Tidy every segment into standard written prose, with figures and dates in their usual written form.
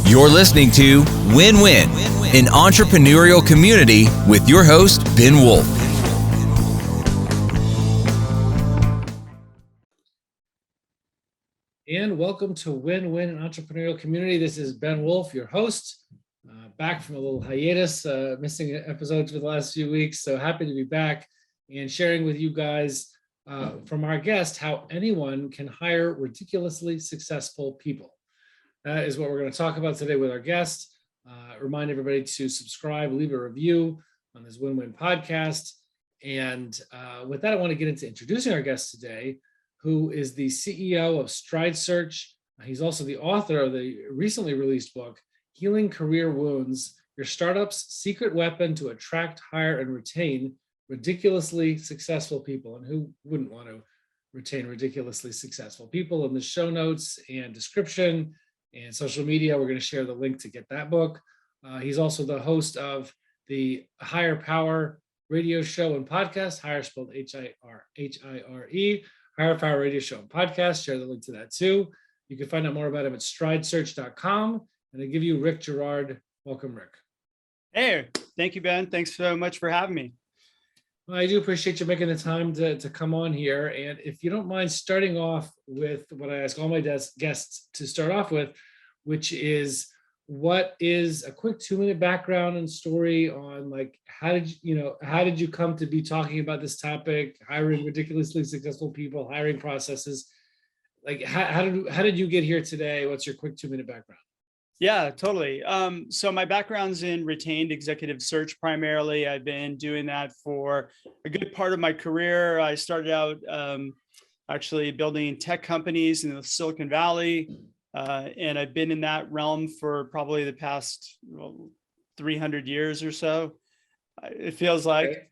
You're listening to Win-Win, an entrepreneurial community with your host, Ben Wolf. And welcome to Win-Win, an entrepreneurial community. This is Ben Wolf, your host, back from a little hiatus, missing episodes for the last few weeks. So happy to be back and sharing with you guys from our guest how anyone can hire ridiculously successful people. That is what we're going to talk about today with our guest. Remind everybody to subscribe, leave a review on this Win-Win podcast. And with that, I want to get into introducing our guest today, who is the CEO of Stride Search. He's also the author of the recently released book, Healing Career Wounds, Your Startup's Secret Weapon to Attract, Hire, and Retain Ridiculously Successful People. And who wouldn't want to retain ridiculously successful people? In the show notes and description and social media, we're going to share the link to get that book. He's also the host of the Hire Power radio show and podcast, Hire spelled H-I-R-E, Hire Power radio show and podcast. Share the link to that too. You can find out more about him at stridesearch.com. And I give you Rick Girard. Welcome, Rick. Hey, thank you, Ben. Thanks so much for having me. Well, I do appreciate you making the time to come on here. And if you don't mind starting off with what I ask all my guests to start off with, which is, what is a quick 2-minute background and story on, like, how did you come to be talking about this topic, hiring ridiculously successful people, hiring processes? Like, how did you get here today? What's your quick 2-minute background? Yeah, totally. So my background's in retained executive search primarily. I've been doing that for a good part of my career. I started out actually building tech companies in the Silicon Valley, and I've been in that realm for probably the past 300 years or so. It feels like Okay.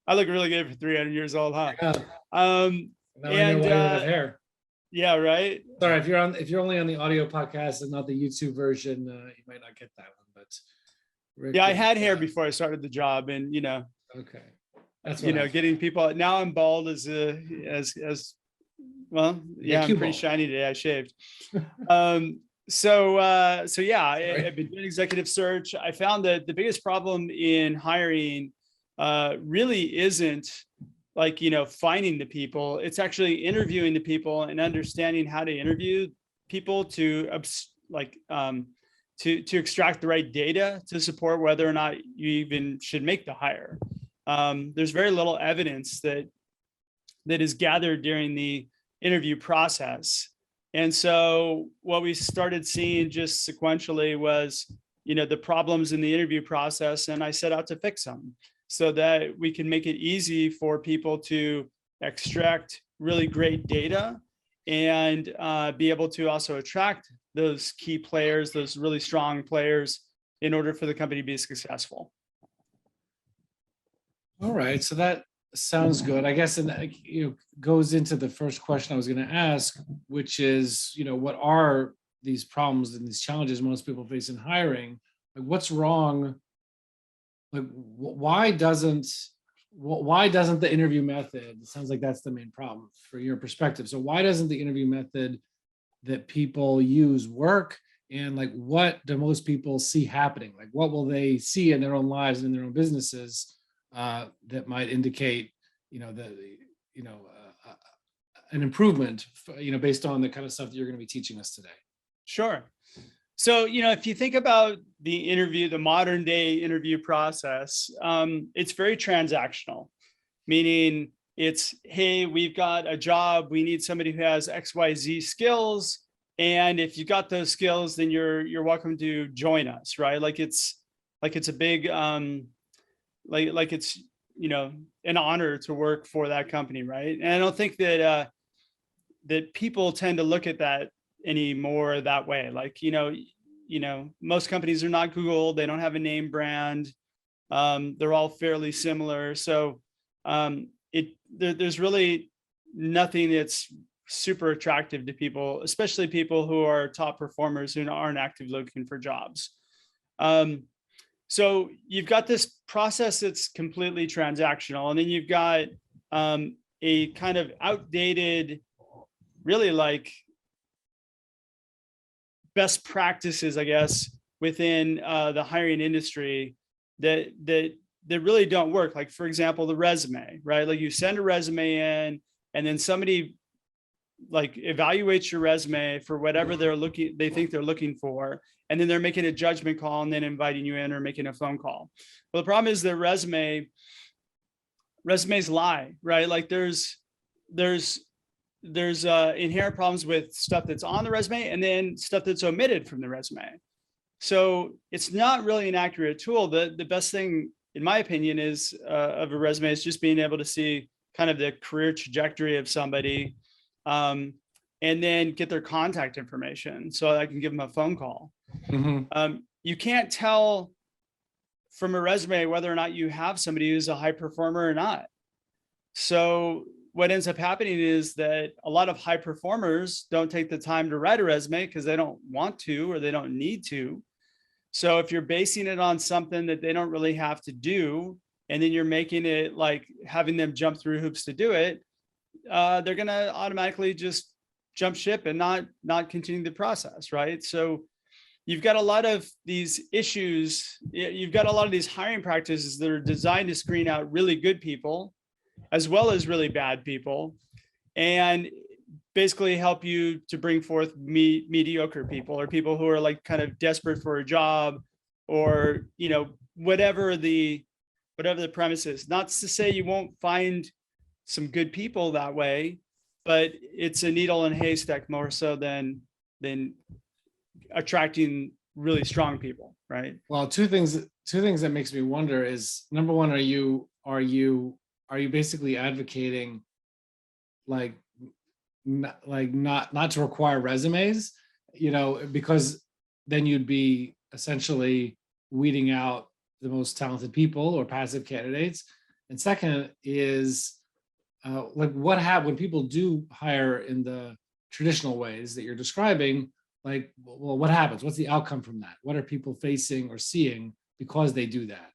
I look really good for 300 years old, huh? Yeah. Now I know why you have hair. Yeah, right. Sorry, if you're only on the audio podcast and not the YouTube version, you might not get that one. But Rick, yeah, I had hair before I started the job, and okay, that's what getting people. Now I'm bald as well. Yeah, I'm pretty shiny today. I shaved. So yeah, I've been doing executive search. I found that the biggest problem in hiring really isn't like, finding the people. It's actually interviewing the people and understanding how to interview people to extract the right data to support whether or not you even should make the hire. There's very little evidence that is gathered during the interview process. And so what we started seeing just sequentially was, the problems in the interview process, and I set out to fix them, so that we can make it easy for people to extract really great data and be able to also attract those key players, those really strong players, in order for the company to be successful. All right, so that sounds good. I guess, and goes into the first question I was going to ask, which is, what are these problems and these challenges most people face in hiring? Like, what's wrong? Like, why doesn't the interview method, it sounds like that's the main problem for your perspective. So why doesn't the interview method that people use work? And like, what do most people see happening? Like, what will they see in their own lives and in their own businesses that might indicate, an improvement, based on the kind of stuff that you're going to be teaching us today? Sure. So, if you think about the modern day interview process, it's very transactional, meaning it's, hey, we've got a job, we need somebody who has XYZ skills. And if you've got those skills, then you're welcome to join us, right? Like it's a big, like it's, an honor to work for that company, right? And I don't think that that people tend to look at that anymore that way. Like, most companies are not Google, they don't have a name brand. They're all fairly similar. So there's really nothing that's super attractive to people, especially people who are top performers who aren't actively looking for jobs. So you've got this process that's completely transactional, and then you've got a kind of outdated, really like best practices, I guess, within the hiring industry that really don't work. Like, for example, the resume, right? Like, you send a resume in, and then somebody like evaluates your resume for whatever they think they're looking for, and then they're making a judgment call and then inviting you in or making a phone call. Well, the problem is that resumes lie, right? Like, there's inherent problems with stuff that's on the resume and then stuff that's omitted from the resume. So it's not really an accurate tool. The best thing, in my opinion, is of a resume is just being able to see kind of the career trajectory of somebody, and then get their contact information so I can give them a phone call. You can't tell from a resume whether or not you have somebody who's a high performer or not. So what ends up happening is that a lot of high performers don't take the time to write a resume because they don't want to or they don't need to. So if you're basing it on something that they don't really have to do, and then you're making it like having them jump through hoops to do it, they're going to automatically just jump ship and not continue the process, right? So you've got a lot of these issues. You've got a lot of these hiring practices that are designed to screen out really good people as well as really bad people, and basically help you to bring forth mediocre people, or people who are like kind of desperate for a job, or, you know, whatever the premise is. Not to say you won't find some good people that way, but it's a needle in a haystack more so than attracting really strong people, right? Well, two things that makes me wonder is, number one, are you basically advocating not to require resumes, you know, because then you'd be essentially weeding out the most talented people or passive candidates? And second is, like, what happens when people do hire in the traditional ways that you're describing? Like, well, what happens? What's the outcome from that? What are people facing or seeing because they do that?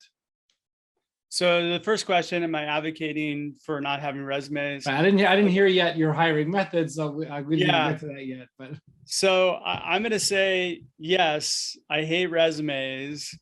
So the first question, am I advocating for not having resumes? I didn't hear yet your hiring methods, so we didn't get to that yet. But so I'm going to say yes. I hate resumes.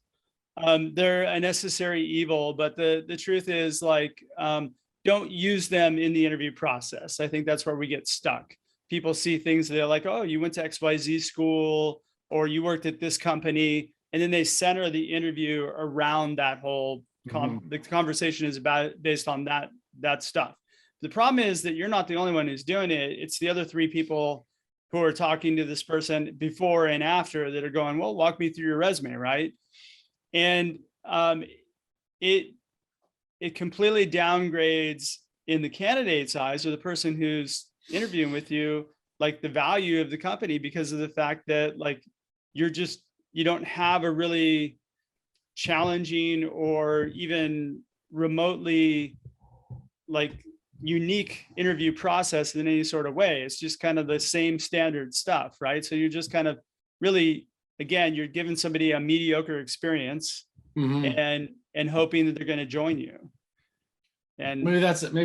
They're a necessary evil, but the truth is, like, don't use them in the interview process. I think that's where we get stuck. People see things that they're like, oh, you went to XYZ school, or you worked at this company, and then they center the interview around that whole the conversation is based on that stuff. The problem is that you're not the only one who's doing it. It's the other three people who are talking to this person before and after that are going, well, walk me through your resume, right? And it completely downgrades in the candidate's eyes, or the person who's interviewing with you, like, the value of the company, because of the fact that, like, you don't have a really challenging or even remotely like unique interview process in any sort of way. It's just kind of the same standard stuff, right? So you're just kind of really, again, you're giving somebody a mediocre experience and hoping that they're going to join you. And maybe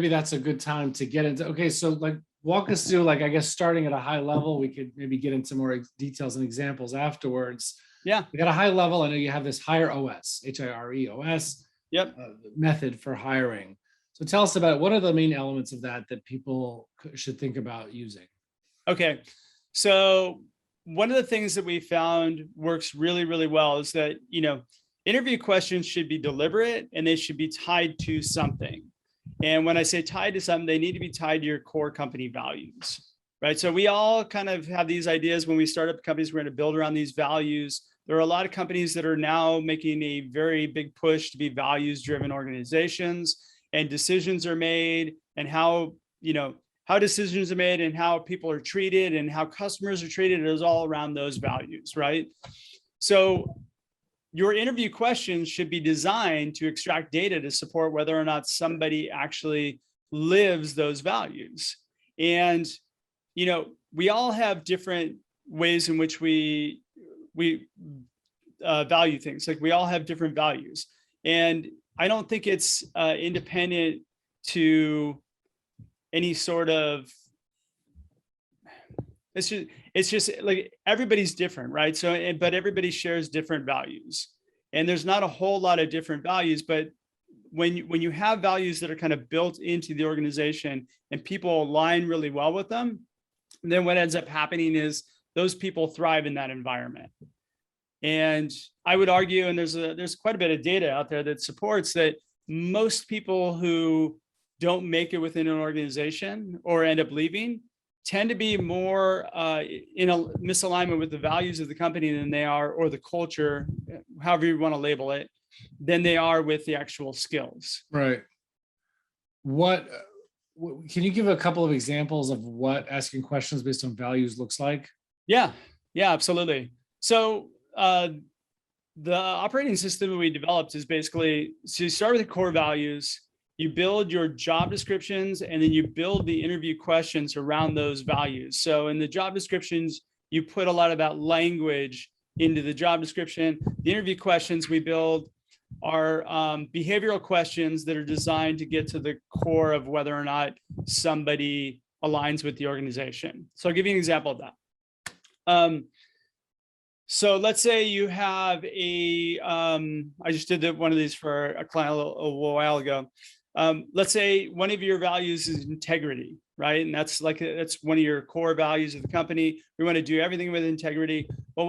that's a good time to get into. Okay, so, like, walk us through, like, I guess starting at a high level, we could maybe get into more details and examples afterwards. Yeah, we got a high level. I know you have this HireOS, HireOS method for hiring. So tell us about it. What are the main elements of that people should think about using? Okay, so one of the things that we found works really, really well is that, you know, interview questions should be deliberate and they should be tied to something. And when I say tied to something, they need to be tied to your core company values, right? So we all kind of have these ideas when we start up companies, we're going to build around these values. There are a lot of companies that are now making a very big push to be values-driven organizations, and decisions are made, and how decisions are made and how people are treated and how customers are treated is all around those values, right? So your interview questions should be designed to extract data to support whether or not somebody actually lives those values. And, you know, we all have different ways in which we value things. Like, we all have different values, and I don't think it's independent to any sort of it's just like everybody's different, right? So, but everybody shares different values, and there's not a whole lot of different values, but when you have values that are kind of built into the organization and people align really well with them, then what ends up happening is those people thrive in that environment. And I would argue, and there's quite a bit of data out there that supports that most people who don't make it within an organization or end up leaving tend to be more in a misalignment with the values of the company than they are, or the culture, however you want to label it, than they are with the actual skills. Right. What can you give a couple of examples of what asking questions based on values looks like? Yeah, absolutely. So the operating system that we developed is basically, so you start with the core values, you build your job descriptions, and then you build the interview questions around those values. So in the job descriptions, you put a lot of that language into the job description. The interview questions we build are behavioral questions that are designed to get to the core of whether or not somebody aligns with the organization. So I'll give you an example of that. So let's say you have I just did one of these for a client a while ago. Let's say one of your values is integrity, right? And that's one of your core values of the company. We want to do everything with integrity. Well,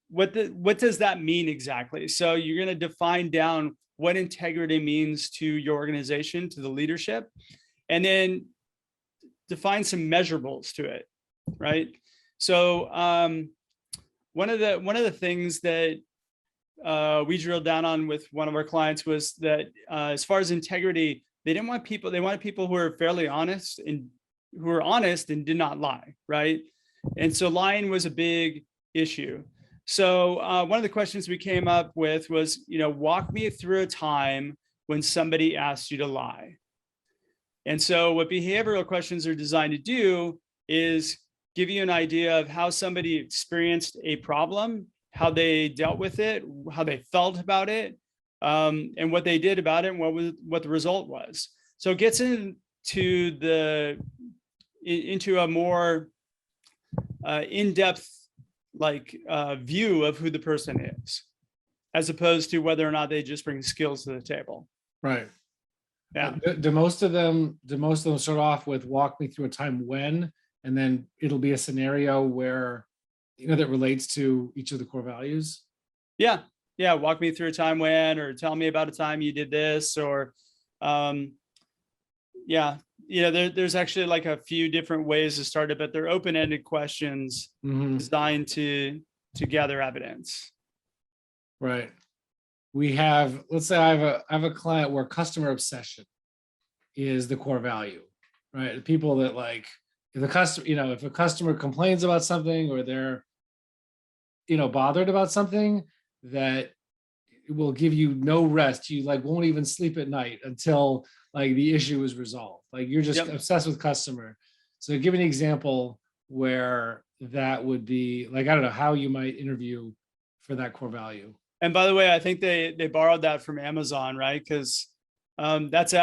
what does that mean exactly? So you're going to define down what integrity means to your organization, to the leadership, and then define some measurables to it, right? So one of the things that we drilled down on with one of our clients was that as far as integrity, they wanted people who are fairly honest and did not lie, right? And so lying was a big issue. So one of the questions we came up with was, walk me through a time when somebody asked you to lie. And so what behavioral questions are designed to do is give you an idea of how somebody experienced a problem, how they dealt with it, how they felt about it, and what they did about it, and what the result was. So it gets into a more in-depth view of who the person is, as opposed to whether or not they just bring skills to the table. Right. Yeah. Do most of them start off with walk me through a time when, and then it'll be a scenario where that relates to each of the core values? Yeah. Walk me through a time when, or tell me about a time you did this, or there's actually like a few different ways to start it, but they're open-ended questions designed to gather evidence. Right. Let's say I have a client where customer obsession is the core value, right? The people that if a customer complains about something, or they're bothered about something, that will give you no rest. You won't even sleep at night until the issue is resolved. You're just obsessed with customer. So give me an example where that would be I don't know how you might interview for that core value. And by the way, I think they borrowed that from Amazon, right? Because that's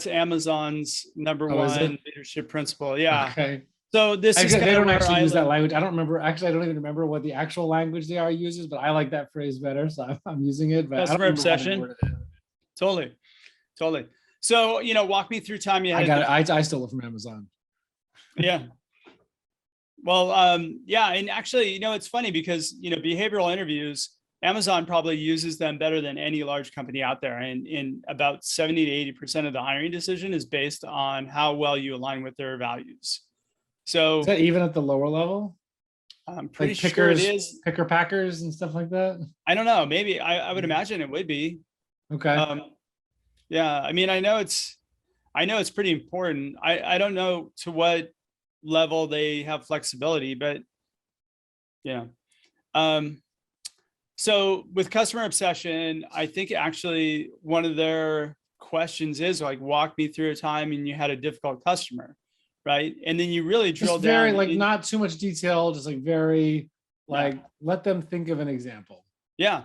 Amazon's number one leadership principle. Yeah. Okay. So this is they don't actually use that language. I don't remember. Actually, I don't even remember what the actual language they are uses, but I like that phrase better, so I'm using it. But customer obsession. Totally. So walk me through time you had. I got it. I stole it from Amazon. Yeah. Well, and actually, it's funny because behavioral interviews, Amazon probably uses them better than any large company out there, and in about 70 to 80% of the hiring decision is based on how well you align with their values. So is that even at the lower level? I'm pretty sure it is. Picker packers and stuff like that. I don't know. Maybe I would imagine it would be. Okay. I mean, I know it's pretty important. I don't know to what level they have flexibility, but yeah. So with customer obsession, I think actually one of their questions is walk me through a time and you had a difficult customer. Right. And then you really drill down. Very not too much detail, just let them think of an example. Yeah.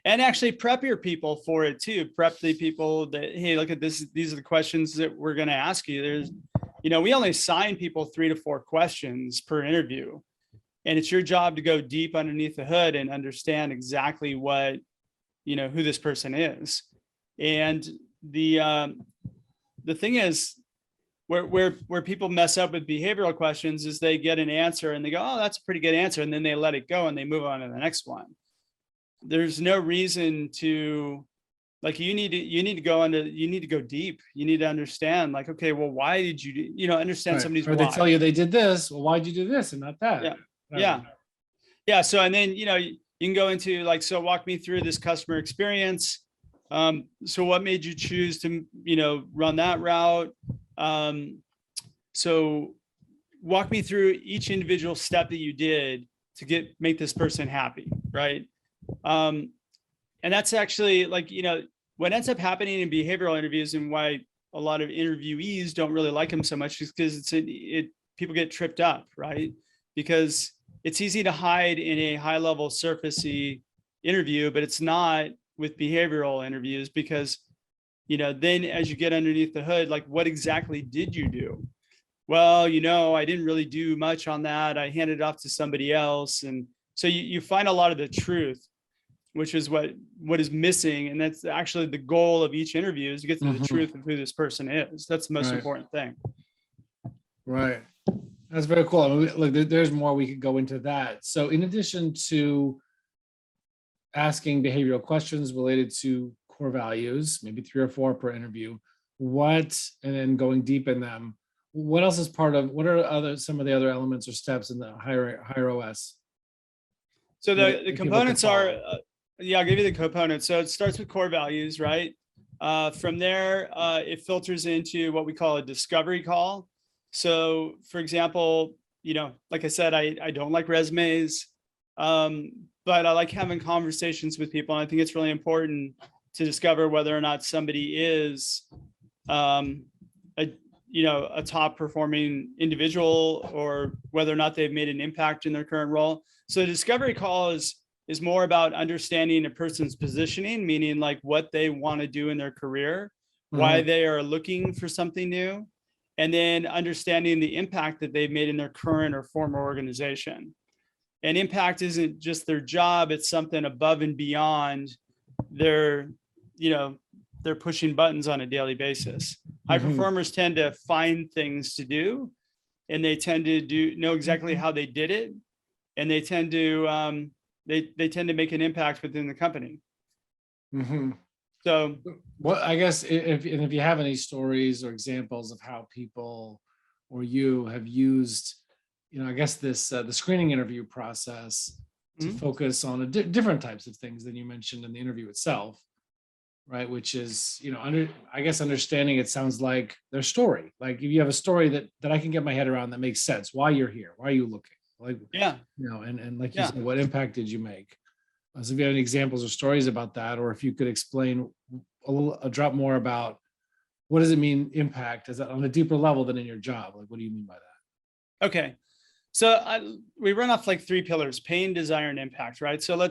And actually prep your people for it too. Prep the people that, hey, look at this. These are the questions that we're going to ask you. we only assign people 3 to 4 questions per interview. And it's your job to go deep underneath the hood and understand exactly what, who this person is. And the thing is, where people mess up with behavioral questions is they get an answer and they go, oh, that's a pretty good answer. And then they let it go and they move on to the next one. There's no reason to, like, you need to go deep. You need to understand, like, okay, well, why did you understand Right. somebody's or why. They tell you they did this. Well, why'd you do this and not that? Yeah. So, and then, you can go into like, so walk me through this customer experience. So what made you choose to, run that route? So walk me through each individual step that you did to make this person happy. Right. And that's actually like, what ends up happening in behavioral interviews and why a lot of interviewees don't really like them so much is because people get tripped up, right? Because it's easy to hide in a high level surfacey interview, but it's not with behavioral interviews because, then as you get underneath the hood, like, what exactly did you do? Well, I didn't really do much on that. I handed it off to somebody else. And so you find a lot of the truth, which is what is missing. And that's actually the goal of each interview, is to get to the truth of who this person is. That's the most important thing. Right. That's very cool. I mean, look, there's more we could go into that. So in addition to asking behavioral questions related to core values, maybe 3 or 4 per interview, and then going deep in them, what else is part of, what are some of the other elements or steps in the HireOS? So the components are, I'll give you the components. So it starts with core values, right? From there, it filters into what we call a discovery call. So for example, like I said, I don't like resumes, but I like having conversations with people. And I think it's really important to discover whether or not somebody is, a top performing individual, or whether or not they've made an impact in their current role. So the discovery call is more about understanding a person's positioning, meaning like what they want to do in their career, why they are looking for something new, and then understanding the impact that they've made in their current or former organization. And impact isn't just their job, it's something above and beyond their, they're pushing buttons on a daily basis. High performers tend to find things to do, and they tend to know exactly how they did it. And they tend to, they tend to make an impact within the company. So, well, I guess if you have any stories or examples of how people or you have used, I guess this the screening interview process to focus on different types of things than you mentioned in the interview itself, right? Which is, I guess understanding, it sounds like their story. Like if you have a story that I can get my head around that makes sense, why you're here, why are you looking? Like, and like you said, what impact did you make? So if you have any examples or stories about that, or if you could explain a drop more about what does it mean impact, is that on a deeper level than in your job? Like, what do you mean by that? Okay. So we run off like 3 pillars: pain, desire, and impact, right? So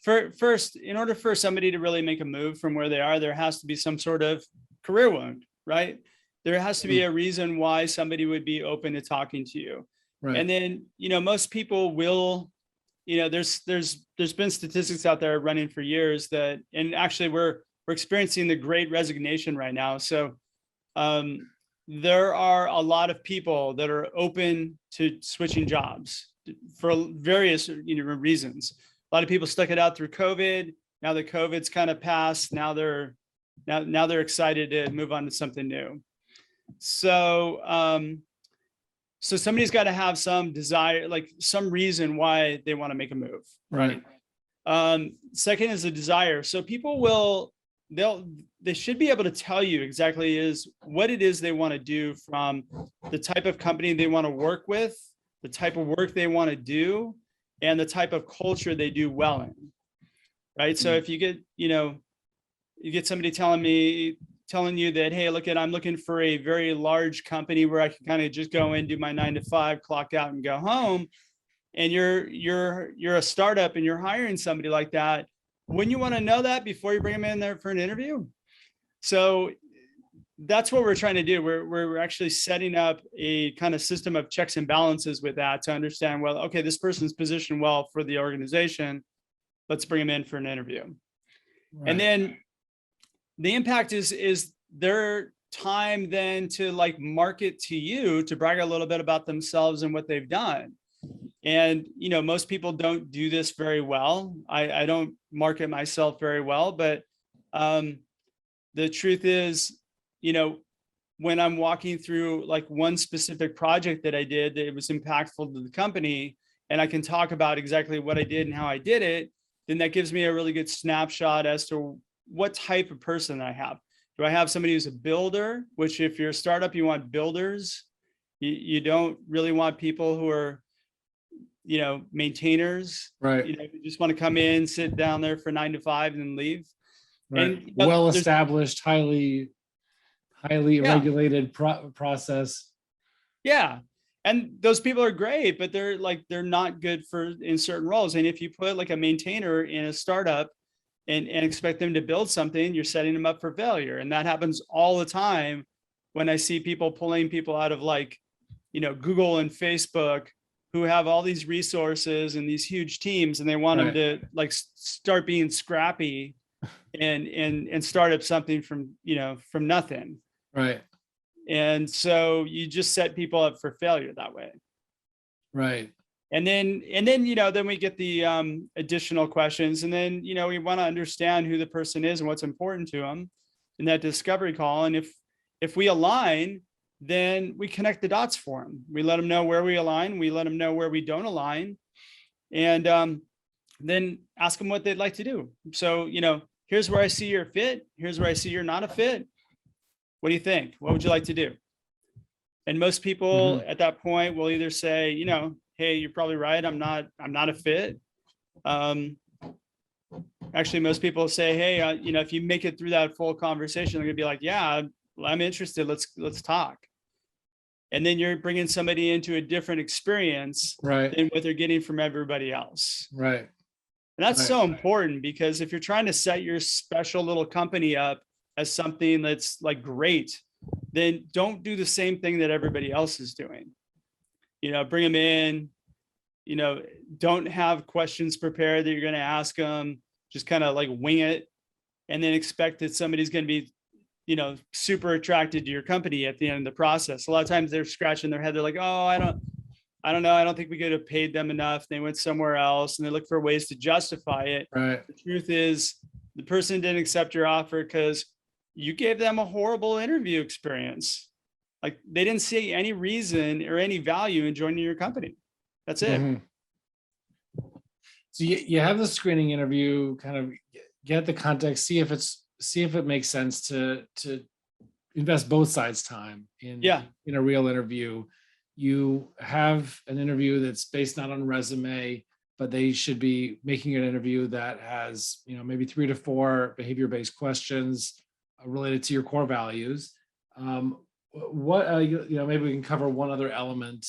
first, in order for somebody to really make a move from where they are, there has to be some sort of career wound, right? There has to be a reason why somebody would be open to talking to you. Right. And then, most people will, there's been statistics out there running for years that, and actually we're experiencing the great resignation right now. So there are a lot of people that are open to switching jobs for various reasons. A lot of people stuck it out through COVID. Now that COVID's kind of passed, now they're excited to move on to something new. So so somebody's got to have some desire, like some reason why they want to make a move. Right. Second is the desire. So people they should be able to tell you exactly what it is they want to do, from the type of company they want to work with, the type of work they want to do, and the type of culture they do well in. Right. So if you get somebody telling you that, hey, I'm looking for a very large company where I can kind of just go in, do my 9 to 5, clock out and go home. And you're a startup and you're hiring somebody like that. Wouldn't you want to know that before you bring them in there for an interview? So that's what we're trying to do. We're actually setting up a kind of system of checks and balances with that to understand, well, okay, this person's positioned well for the organization. Let's bring them in for an interview. Right. And then the impact is their time then to like market to you, to brag a little bit about themselves and what they've done. And, you know, most people don't do this very well. I don't market myself very well, but the truth is, you know, when I'm walking through like one specific project that I did that it was impactful to the company, and I can talk about exactly what I did and how I did it, then that gives me a really good snapshot as to what type of person I have. Do I have somebody who's a builder, which if you're a startup, you want builders. You don't really want people who are, you know, maintainers, Right. you know, who just want to come in, sit down there for 9 to 5 and then leave. Right. And you know, Well-established, highly regulated process. Yeah. And those people are great, but they're not good for in certain roles. And if you put like a maintainer in a startup and expect them to build something, you're setting them up for failure. And that happens all the time when I see people pulling people out of like, you know, Google and Facebook who have all these resources and these huge teams, and they want them to like start being scrappy and start up something from, you know, from nothing. Right. And so you just set people up for failure that way. Right. And then, you know, then we get the additional questions, and then, you know, we want to understand who the person is and what's important to them in that discovery call. And if we align, then we connect the dots for them. We let them know where we align. We let them know where we don't align, and then ask them what they'd like to do. So, you know, here's where I see you're fit. Here's where I see you're not a fit. What do you think? What would you like to do? And most people at that point will either say, you know, hey, you're probably right. I'm not a fit. Actually, most people say, hey, you know, if you make it through that full conversation, they're gonna be like, yeah, I'm interested. Let's talk. And then you're bringing somebody into a different experience than what they're getting from everybody else. Right. And that's so important, because if you're trying to set your special little company up as something that's like great, then don't do the same thing that everybody else is doing. You know, bring them in, you know, don't have questions prepared that you're going to ask them, just kind of like wing it, and then expect that somebody's going to be, you know, super attracted to your company at the end of the process. A lot of times they're scratching their head. They're like, oh, I don't know. I don't think we could have paid them enough. They went somewhere else, and they look for ways to justify it. Right. The truth is the person didn't accept your offer because you gave them a horrible interview experience. Like they didn't see any reason or any value in joining your company. That's it. Mm-hmm. So you have the screening interview, kind of get the context, see if it makes sense to invest both sides' time in a real interview. You have an interview that's based not on resume, but they should be making an interview that has, you know, maybe 3 to 4 behavior-based questions related to your core values. You know, maybe we can cover one other element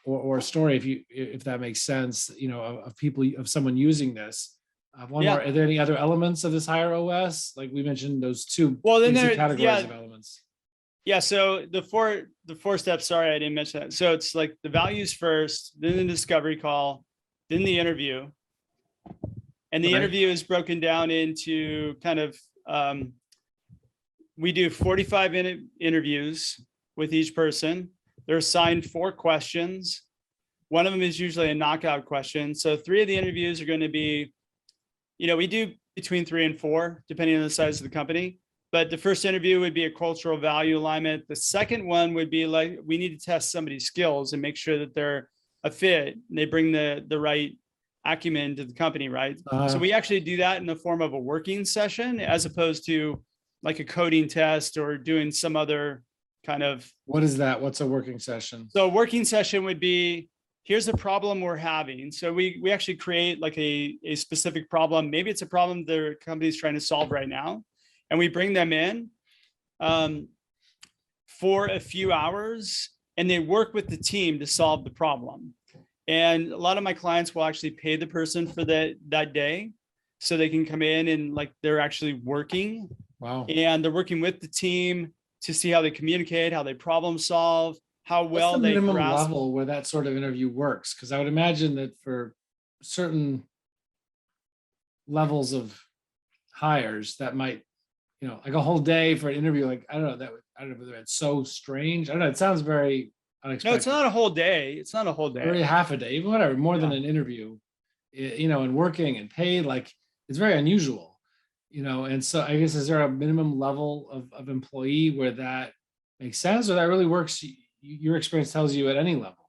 or story if that makes sense, you know, of someone using this. More, are there any other elements of this HireOS? Like we mentioned, those two categories of elements. Yeah. So the four steps, sorry, I didn't mention that. So it's like the values first, then the discovery call, then the interview. And the interview is broken down into kind of, we do 45 interviews with each person. They're assigned 4 questions. One of them is usually a knockout question. So 3 of the interviews are going to be, you know, we do between 3 and 4, depending on the size of the company. But the first interview would be a cultural value alignment. The second one would be like, we need to test somebody's skills and make sure that they're a fit. And they bring the right acumen to the company, right? So we actually do that in the form of a working session, as opposed to like a coding test or doing some other kind of. What is that? What's a working session? So a working session would be, here's a problem we're having. So we actually create like a specific problem. Maybe it's a problem the company's trying to solve right now. And we bring them in for a few hours, and they work with the team to solve the problem. And a lot of my clients will actually pay the person for that day, so they can come in and like they're actually working Wow. And they're working with the team to see how they communicate, how they problem solve, how What's well the they minimum grasp. level where that sort of interview works? Because I would imagine that for certain levels of hires that might, like a whole day for an interview, like I don't know, I don't know whether it's so strange. I don't know. It sounds very No, it's unexpected. not a whole day. It's not a whole Or day. half a day, even whatever, more than Yeah. an interview, and working and paid, like it's very unusual, and so I guess, is there a minimum level of employee where that makes sense, or that really works? Your experience tells you at any level.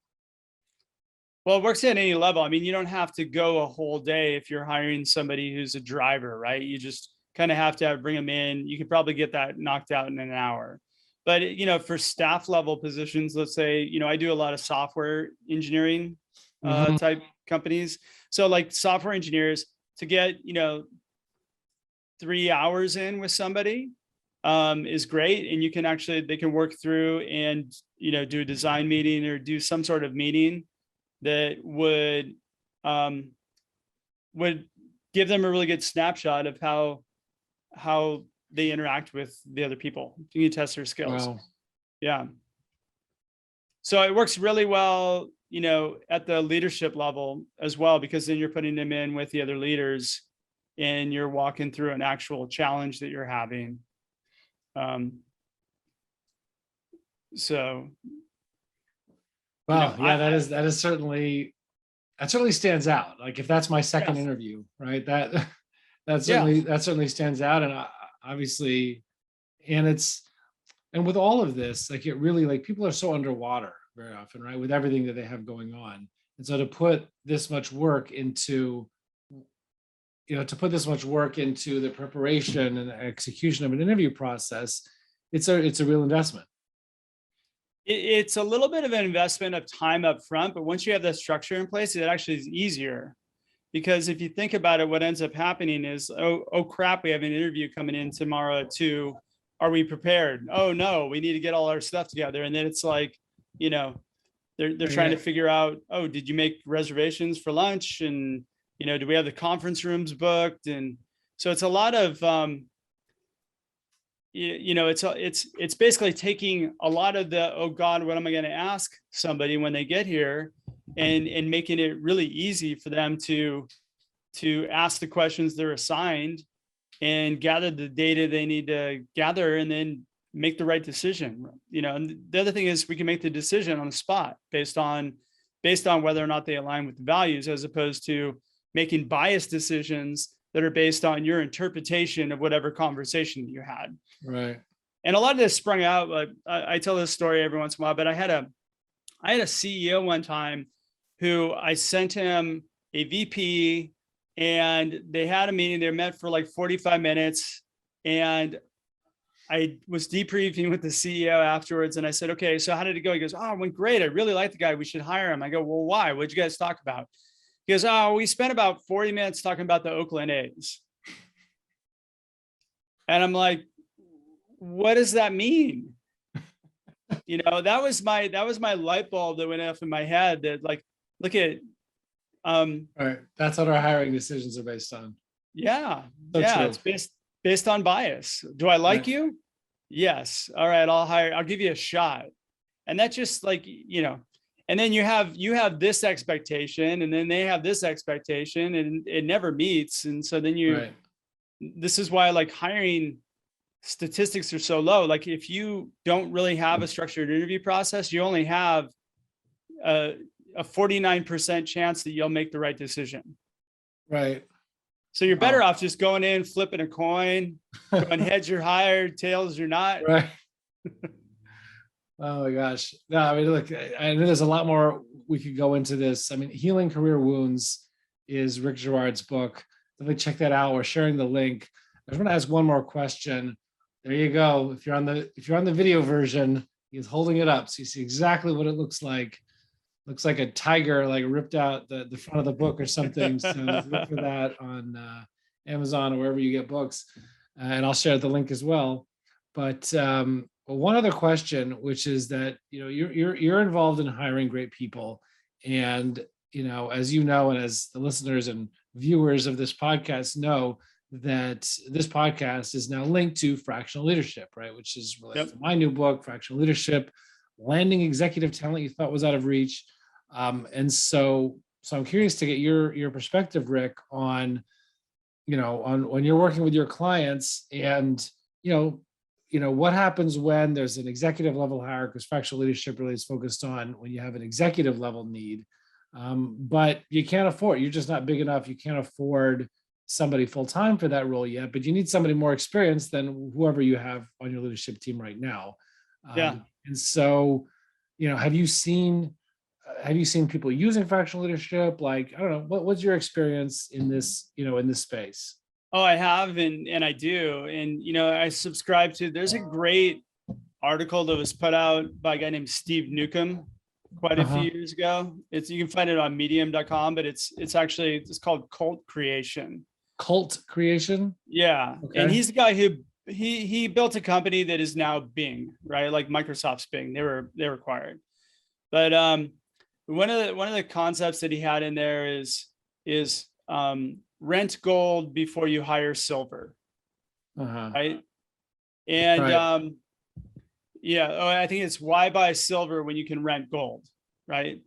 Well, it works at any level. I mean, you don't have to go a whole day if you're hiring somebody who's a driver, right? You just kind of have to bring them in. You could probably get that knocked out in an hour. But, for staff level positions, let's say, I do a lot of software engineering Mhm. type companies. So like software engineers, to get, 3 hours in with somebody is great. And they can work through and, do a design meeting or do some sort of meeting that um, would give them a really good snapshot of how they interact with the other people. You can test their skills. Wow. Yeah. So it works really well, at the leadership level as well, because then you're putting them in with the other leaders and you're walking through an actual challenge that you're having. So Well, yeah, that certainly stands out. Like if that's my second Yes. interview, right? That certainly stands out, and obviously, and with all of this, like it really, like people are so underwater very often, right? With everything that they have going on, and so to put this much work into, the preparation and execution of an interview process, it's a real investment. It's a little bit of an investment of time up front, but once you have that structure in place, it actually is easier. Because if you think about it, what ends up happening is, oh crap, we have an interview coming in tomorrow at 2. Are we prepared? Oh no, we need to get all our stuff together. And then it's like, they're trying to figure out, oh, did you make reservations for lunch? And, do we have the conference rooms booked? And so it's a lot of, it's basically taking a lot of the, oh God, what am I going to ask somebody when they get here, and making it really easy for them to ask the questions they're assigned and gather the data they need to gather and then make the right decision. And the other thing is we can make the decision on the spot based on whether or not they align with the values, as opposed to making biased decisions that are based on your interpretation of whatever conversation you had. Right. And a lot of this sprung out, like I tell this story every once in a while, but I had a CEO one time who I sent him a VP, and they had a meeting. They met for like 45 minutes. And I was debriefing with the CEO afterwards. And I said, okay, so how did it go? He goes, oh, it went great. I really like the guy. We should hire him. I go, well, why? What'd you guys talk about? He goes, oh, we spent about 40 minutes talking about the Oakland A's. And I'm like, what does that mean? That was my light bulb that went off in my head, that like, look at, right. That's what our hiring decisions are based on. Yeah. So yeah. true. It's based on bias. Do I like Right. you? Yes. All right. I'll give you a shot. And that's just like, and then you have this expectation, and then they have this expectation, and it never meets. And so then Right. This is why like hiring statistics are so low. Like if you don't really have a structured interview process, you only have a 49% chance that you'll make the right decision. Right. So you're better off just going in, flipping a coin, going heads you're hired, tails you're not. Right. Oh my gosh. No, I mean, look, I know there's a lot more we could go into this. I mean, Healing Career Wounds is Rick Girard's book. Definitely check that out. We're sharing the link. I just want to ask one more question. There you go. If you're on the video version, he's holding it up, so you see exactly what it looks like. Looks like a tiger like ripped out the front of the book or something. So look for that on Amazon or wherever you get books, and I'll share the link as well. But one other question, which is that you're involved in hiring great people, and as you know, and as the listeners and viewers of this podcast know, that this podcast is now linked to fractional leadership, right? Which is related Yep. to my new book, Fractional Leadership, Landing Executive Talent You Thought Was Out of Reach. So I'm curious to get your perspective, Rick, on, on when you're working with your clients, and what happens when there's an executive level hire, because fractional leadership really is focused on when you have an executive level need, but you can't afford, you're just not big enough, you can't afford somebody full time for that role yet, but you need somebody more experienced than whoever you have on your leadership team right now. Yeah. And so, have you seen people using fractional leadership? Like, I don't know, what's your experience in this, in this space? Oh, I have, and I do. And, I subscribe to, there's a great article that was put out by a guy named Steve Newcomb quite a few years ago. You can find it on medium.com, but it's called Cult Creation. Cult Creation? Yeah. Okay. And he's the guy who he built a company that is now Bing, right? Like Microsoft's Bing. They were acquired. But one of the concepts that he had in there is rent gold before you hire silver. Right. And right. I think it's why buy silver when you can rent gold, right?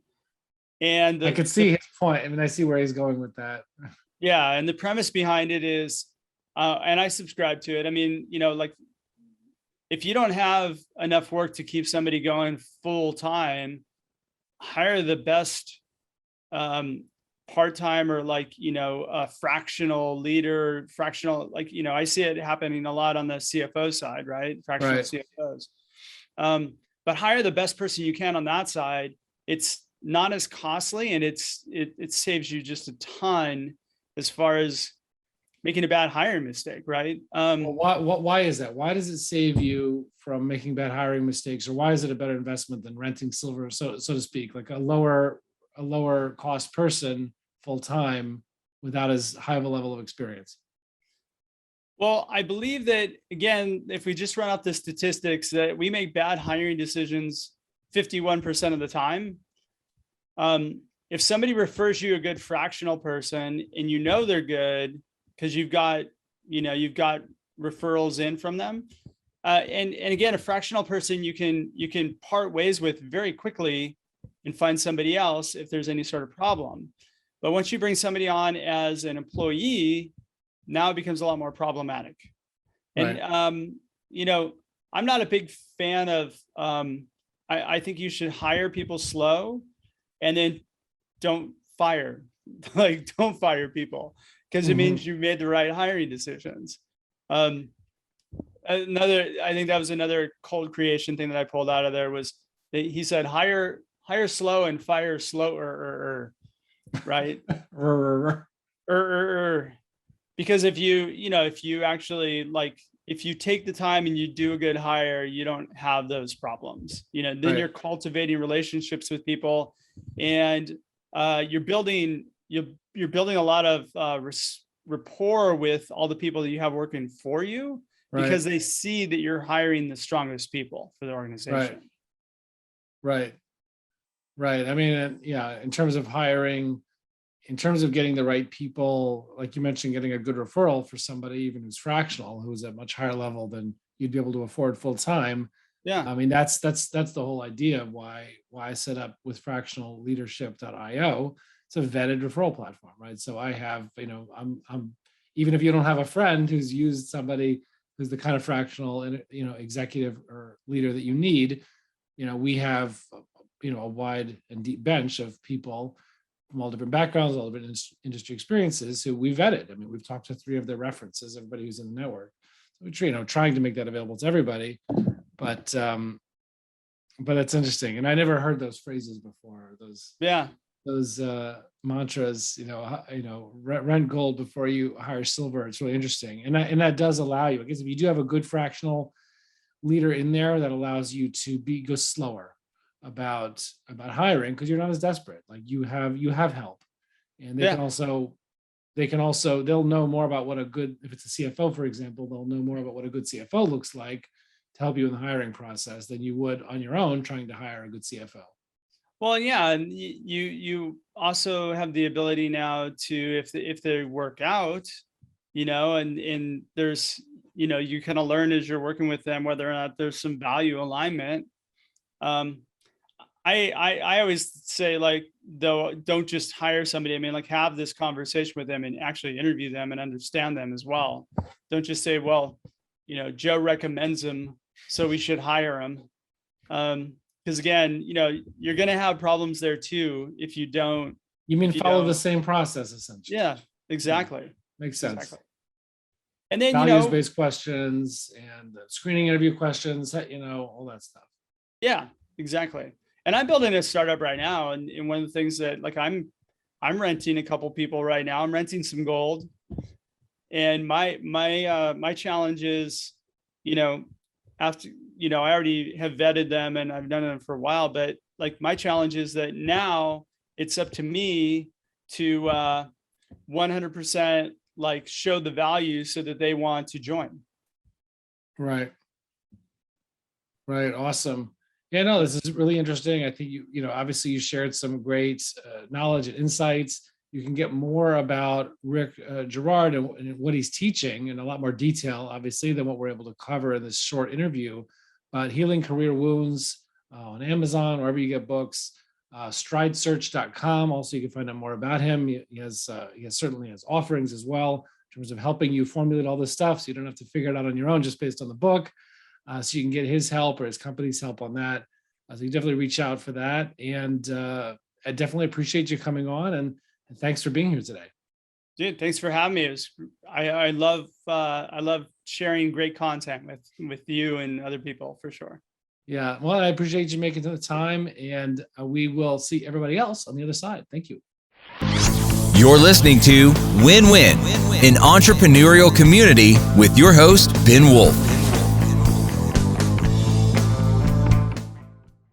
And I could see his point. I mean, I see where he's going with that. Yeah, and the premise behind it is, and I subscribe to it. I mean, like, if you don't have enough work to keep somebody going full time, hire the best part-time, or a fractional leader, I see it happening a lot on the CFO side, right? Fractional CFOs. But hire the best person you can on that side. It's not as costly, and it saves you just a ton as far as making a bad hiring mistake, right? Why is that? Why does it save you from making bad hiring mistakes, or why is it a better investment than renting silver, so to speak, like a lower cost person full time without as high of a level of experience? Well, I believe that, again, if we just run out the statistics, that we make bad hiring decisions 51% of the time. If somebody refers you a good fractional person, and they're good because you've got referrals in from them, and again, a fractional person you can part ways with very quickly and find somebody else if there's any sort of problem. But once you bring somebody on as an employee, now it becomes a lot more problematic. Right. And I'm not a big fan of. I think you should hire people slow, and then don't fire people, because it means you made the right hiring decisions. I think that was another Cold Creation thing that I pulled out of there, was that he said hire slow and fire slower, right? Because if you actually, if you take the time and you do a good hire, you don't have those problems. Then you're cultivating relationships with people, and you're building a lot of rapport with all the people that you have working for you, because they see that you're hiring the strongest people for the organization. Right. I mean, yeah, in terms of hiring, in terms of getting the right people, like you mentioned, getting a good referral for somebody, even who's fractional, who's at much higher level than you'd be able to afford full time. Yeah. I mean, that's the whole idea of why I set up with fractionalleadership.io. It's a vetted referral platform, right? So I have, I'm even if you don't have a friend who's used somebody who's the kind of fractional and executive or leader that you need, we have a wide and deep bench of people from all different backgrounds, all different industry experiences who we vetted. I mean, we've talked to 3 of their references, everybody who's in the network. So we're trying to make that available to everybody. But that's interesting, and I never heard those phrases before. Those mantras, rent gold before you hire silver. It's really interesting, and that does allow you. I guess if you do have a good fractional leader in there, that allows you to go slower about hiring, because you're not as desperate. Like you have help, and they'll know more about what a good, if it's a CFO, for example, they'll know more about what a good CFO looks like to help you in the hiring process than you would on your own trying to hire a good CFO. Well, yeah, and you also have the ability now to, if they work out, and there's, you kind of learn as you're working with them whether or not there's some value alignment. I always say, like, though, don't just hire somebody. I mean, like, have this conversation with them and actually interview them and understand them as well. Don't just say, well, Joe recommends him, so we should hire him. Because again, you're going to have problems there too if you don't. You mean follow the same process, essentially? Yeah, exactly. Yeah, makes sense. Exactly. And then, values-based questions and screening interview questions, all that stuff. Yeah, exactly. And I'm building a startup right now. And one of the things that, like, I'm renting a couple people right now. I'm renting some gold. And my challenge is, after, I already have vetted them and I've done them for a while, but like, my challenge is that now it's up to me to 100% like show the value so that they want to join. Right. Awesome. Yeah, no, this is really interesting. I think obviously you shared some great knowledge and insights. You can get more about Rick Girard and what he's teaching in a lot more detail, obviously, than what we're able to cover in this short interview. But Healing Career Wounds on Amazon, wherever you get books, stridesearch.com. Also, you can find out more about him. He certainly has offerings as well in terms of helping you formulate all this stuff, so you don't have to figure it out on your own just based on the book. So you can get his help or his company's help on that. So you definitely reach out for that. And I definitely appreciate you coming on, and thanks for being here today. Dude, thanks for having me. I love sharing great content with you and other people, for sure. Yeah, well, I appreciate you making the time, and we will see everybody else on the other side. Thank you. You're listening to Win-Win, an entrepreneurial community with your host, Ben Wolf.